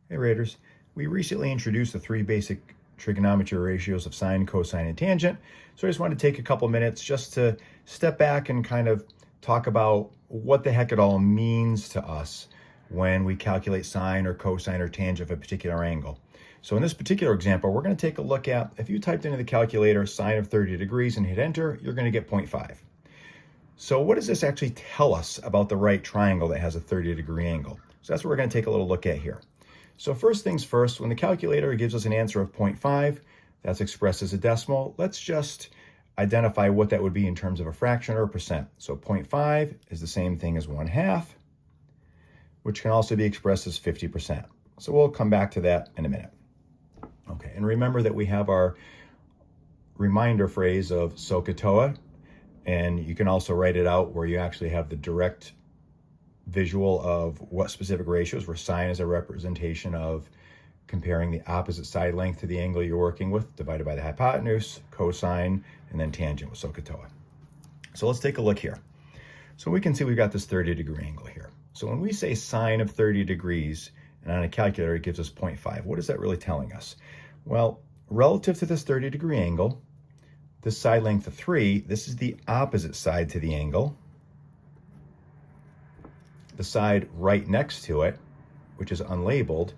Hey Raiders, we recently introduced the three basic trigonometry ratios of sine, cosine, and tangent. So I just wanted to take a couple minutes just to step back and kind of talk about what the heck it all means to us when we calculate sine or cosine or tangent of a particular angle. So in this particular example, we're going to take a look at, if you typed into the calculator sine of 30 degrees and hit enter, you're going to get 0.5. So what does this actually tell us about the right triangle that has a 30-degree angle? So that's what we're going to take a little look at here. So first things first, when the calculator gives us an answer of 0.5, that's expressed as a decimal, let's just identify what that would be in terms of a fraction or a percent. So 0.5 is the same thing as 1/2, which can also be expressed as 50%. So we'll come back to that in a minute. Okay, and remember that we have our reminder phrase of SOHCAHTOA, and you can also write it out where you actually have the direct visual of what specific ratios, where sine is a representation of comparing the opposite side length to the angle you're working with divided by the hypotenuse, cosine, and then tangent with SOHCAHTOA. So let's take a look here. So we can see we've got this 30-degree angle here. So when we say sine of 30 degrees, and on a calculator it gives us 0.5, what is that really telling us? Well, relative to this 30-degree angle, this side length of 3, this is the opposite side to the angle. The side right next to it, which is unlabeled,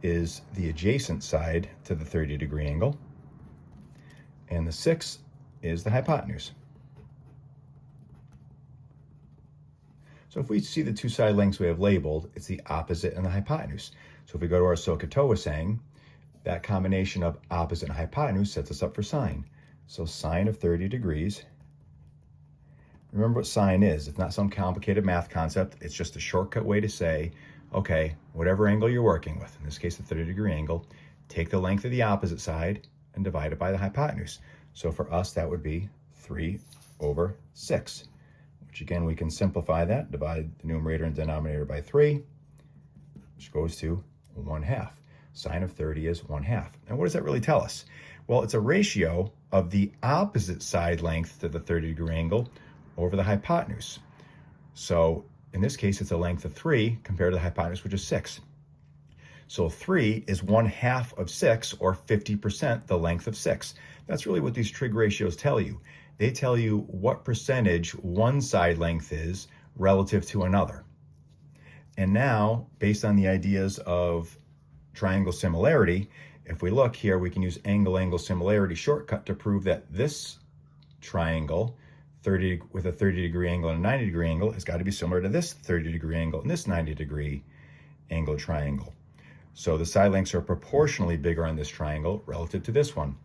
is the adjacent side to the 30-degree angle. And the 6 is the hypotenuse. So if we see the two side lengths we have labeled, it's the opposite and the hypotenuse. So if we go to our SOHCAHTOA saying, that combination of opposite and hypotenuse sets us up for sine. So sine of 30 degrees. Remember what sine is. It's not some complicated math concept. It's just a shortcut way to say, okay, whatever angle you're working with, in this case the 30-degree angle, take the length of the opposite side and divide it by the hypotenuse. So for us, that would be 3/6, which again, we can simplify that, divide the numerator and denominator by 3, which goes to 1/2. Sine of 30 is 1/2. And what does that really tell us? Well, it's a ratio of the opposite side length to the 30-degree angle over the hypotenuse. So in this case, it's a length of 3 compared to the hypotenuse, which is 6. So 3 is 1/2 of 6, or 50% the length of 6. That's really what these trig ratios tell you. They tell you what percentage one side length is relative to another. And now, based on the ideas of triangle similarity, if we look here, we can use angle-angle similarity shortcut to prove that this triangle with a 30-degree angle and a 90-degree angle has got to be similar to this 30-degree angle and this 90-degree angle triangle. So the side lengths are proportionally bigger on this triangle relative to this one.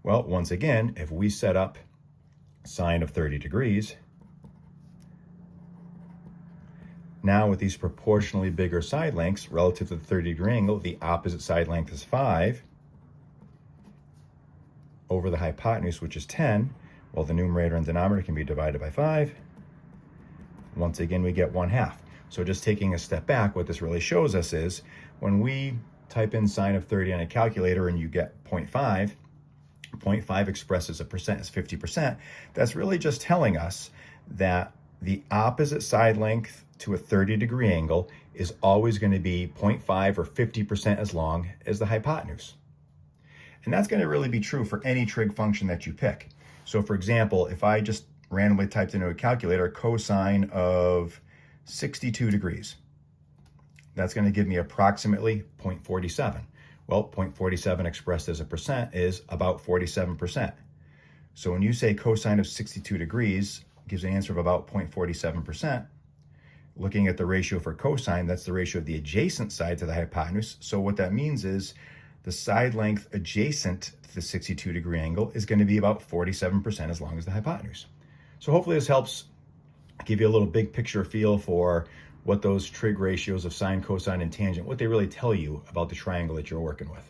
Well, once again, if we set up sine of 30 degrees, now with these proportionally bigger side lengths relative to the 30-degree angle, the opposite side length is 5 over the hypotenuse, which is 10. Well, the numerator and denominator can be divided by 5. Once again, we get 1/2. So just taking a step back, what this really shows us is when we type in sine of 30 on a calculator and you get 0.5, 0.5 expresses a percent as 50%. That's really just telling us that the opposite side length to a 30-degree angle is always going to be 0.5 or 50% as long as the hypotenuse. And that's going to really be true for any trig function that you pick. So for example, if I just randomly typed into a calculator cosine of 62 degrees, that's going to give me approximately 0.47. Well, 0.47 expressed as a percent is about 47%. So when you say cosine of 62 degrees gives an answer of about 0.47%, looking at the ratio for cosine, that's the ratio of the adjacent side to the hypotenuse. So what that means is the side length adjacent to the 62-degree angle is going to be about 47% as long as the hypotenuse. So hopefully this helps give you a little big picture feel for what those trig ratios of sine, cosine, and tangent, what they really tell you about the triangle that you're working with.